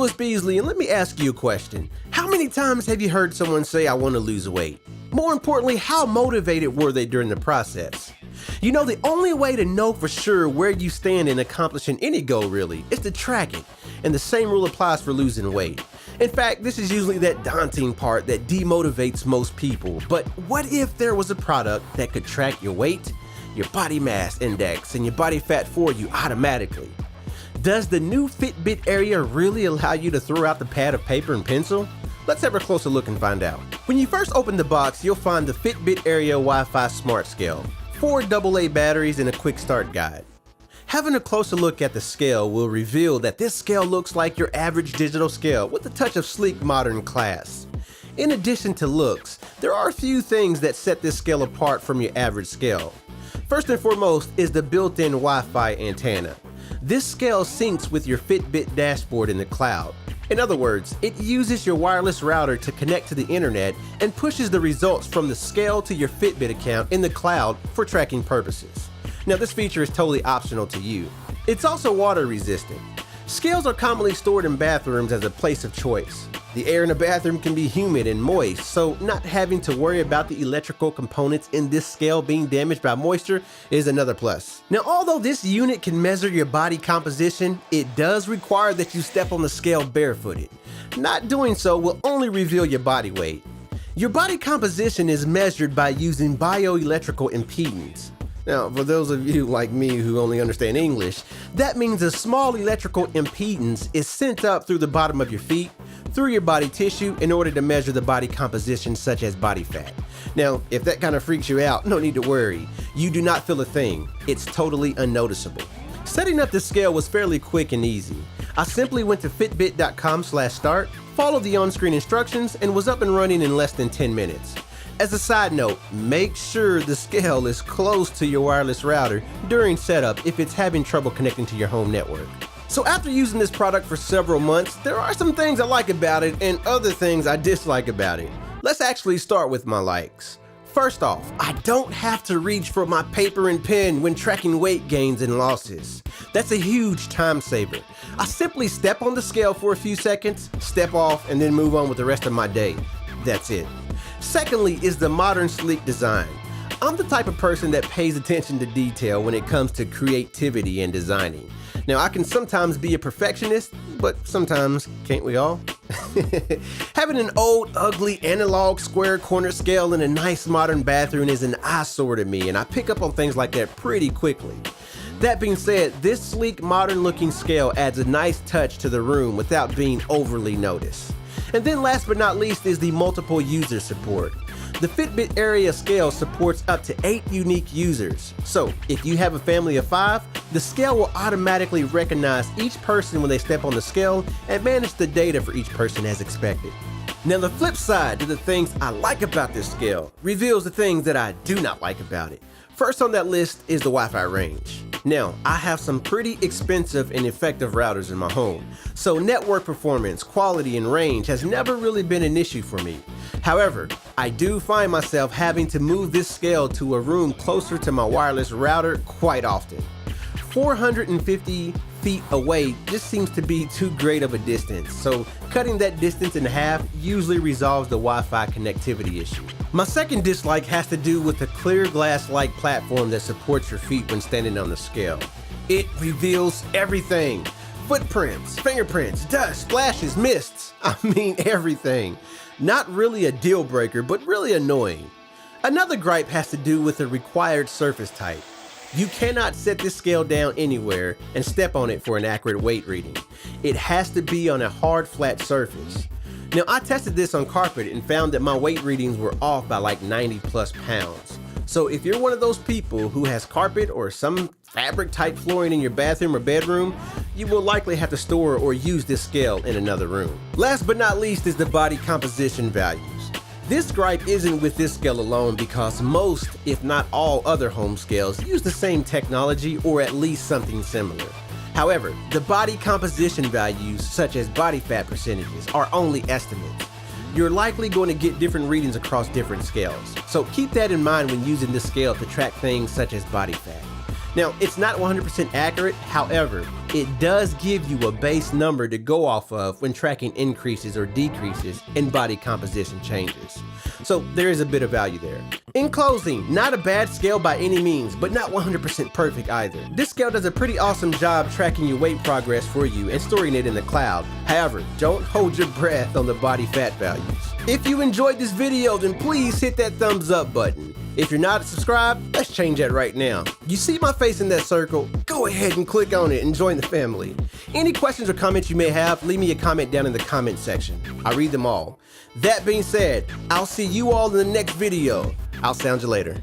Hello, it's Beasley, and let me ask you a question. How many times have you heard someone say, I want to lose weight? More importantly, how motivated were they during the process? You know, the only way to know for sure where you stand in accomplishing any goal really is to track it, and the same rule applies for losing weight. In fact, this is usually that daunting part that demotivates most people. But what if there was a product that could track your weight, your body mass index, and your body fat for you automatically? Does the new Fitbit Aria really allow you to throw out the pad of paper and pencil? Let's have a closer look and find out. When you first open the box, you'll find the Fitbit Aria Wi-Fi Smart Scale, 4 AA batteries, and a quick start guide. Having a closer look at the scale will reveal that this scale looks like your average digital scale with a touch of sleek modern class. In addition to looks, there are a few things that set this scale apart from your average scale. First and foremost is the built-in Wi-Fi antenna. This scale syncs with your Fitbit dashboard in the cloud. In other words, it uses your wireless router to connect to the internet and pushes the results from the scale to your Fitbit account in the cloud for tracking purposes. Now, this feature is totally optional to you. It's also water resistant. Scales are commonly stored in bathrooms as a place of choice. The air in a bathroom can be humid and moist, so not having to worry about the electrical components in this scale being damaged by moisture is another plus. Now, although this unit can measure your body composition, it does require that you step on the scale barefooted. Not doing so will only reveal your body weight. Your body composition is measured by using bioelectrical impedance. Now, for those of you like me who only understand English, that means a small electrical impedance is sent up through the bottom of your feet, through your body tissue in order to measure the body composition such as body fat. Now, if that kind of freaks you out, no need to worry. You do not feel a thing. It's totally unnoticeable. Setting up this scale was fairly quick and easy. I simply went to fitbit.com/start, followed the on-screen instructions, and was up and running in less than 10 minutes. As a side note, make sure the scale is close to your wireless router during setup if it's having trouble connecting to your home network. So after using this product for several months, there are some things I like about it and other things I dislike about it. Let's actually start with my likes. First off, I don't have to reach for my paper and pen when tracking weight gains and losses. That's a huge time saver. I simply step on the scale for a few seconds, step off, and then move on with the rest of my day. That's it. Secondly is the modern sleek design. I'm the type of person that pays attention to detail when it comes to creativity and designing. Now, I can sometimes be a perfectionist, but sometimes can't we all? Having an old, ugly, analog square corner scale in a nice modern bathroom is an eyesore to me, and I pick up on things like that pretty quickly. That being said, this sleek, modern-looking scale adds a nice touch to the room without being overly noticed. And then last but not least is the multiple user support. The Fitbit Aria scale supports up to 8 unique users. So if you have a family of 5, the scale will automatically recognize each person when they step on the scale and manage the data for each person as expected. Now, the flip side to the things I like about this scale reveals the things that I do not like about it. First on that list is the Wi-Fi range. Now, I have some pretty expensive and effective routers in my home, so network performance, quality, and range has never really been an issue for me. However, I do find myself having to move this scale to a room closer to my wireless router quite often. 450 feet away just seems to be too great of a distance, so cutting that distance in half usually resolves the Wi-Fi connectivity issue. My second dislike has to do with the clear glass-like platform that supports your feet when standing on the scale. It reveals everything. Footprints, fingerprints, dust, splashes, mists. I mean everything. Not really a deal breaker, but really annoying. Another gripe has to do with the required surface type. You cannot set this scale down anywhere and step on it for an accurate weight reading. It has to be on a hard, flat surface. Now, I tested this on carpet and found that my weight readings were off by like 90+ pounds. So if you're one of those people who has carpet or some fabric type flooring in your bathroom or bedroom, you will likely have to store or use this scale in another room. Last but not least is the body composition values. This gripe isn't with this scale alone because most, if not all other home scales use the same technology or at least something similar. However, the body composition values such as body fat percentages are only estimates. You're likely going to get different readings across different scales, so keep that in mind when using this scale to track things such as body fat. Now, it's not 100% accurate, however, it does give you a base number to go off of when tracking increases or decreases in body composition changes. So there is a bit of value there. In closing, not a bad scale by any means, but not 100% perfect either. This scale does a pretty awesome job tracking your weight progress for you and storing it in the cloud. However, don't hold your breath on the body fat values. If you enjoyed this video, then please hit that thumbs up button. If you're not subscribed, let's change that right now. You see my face in that circle? Go ahead and click on it and join the family. Any questions or comments you may have, leave me a comment down in the comment section. I read them all. That being said, I'll see you all in the next video. I'll sound you later.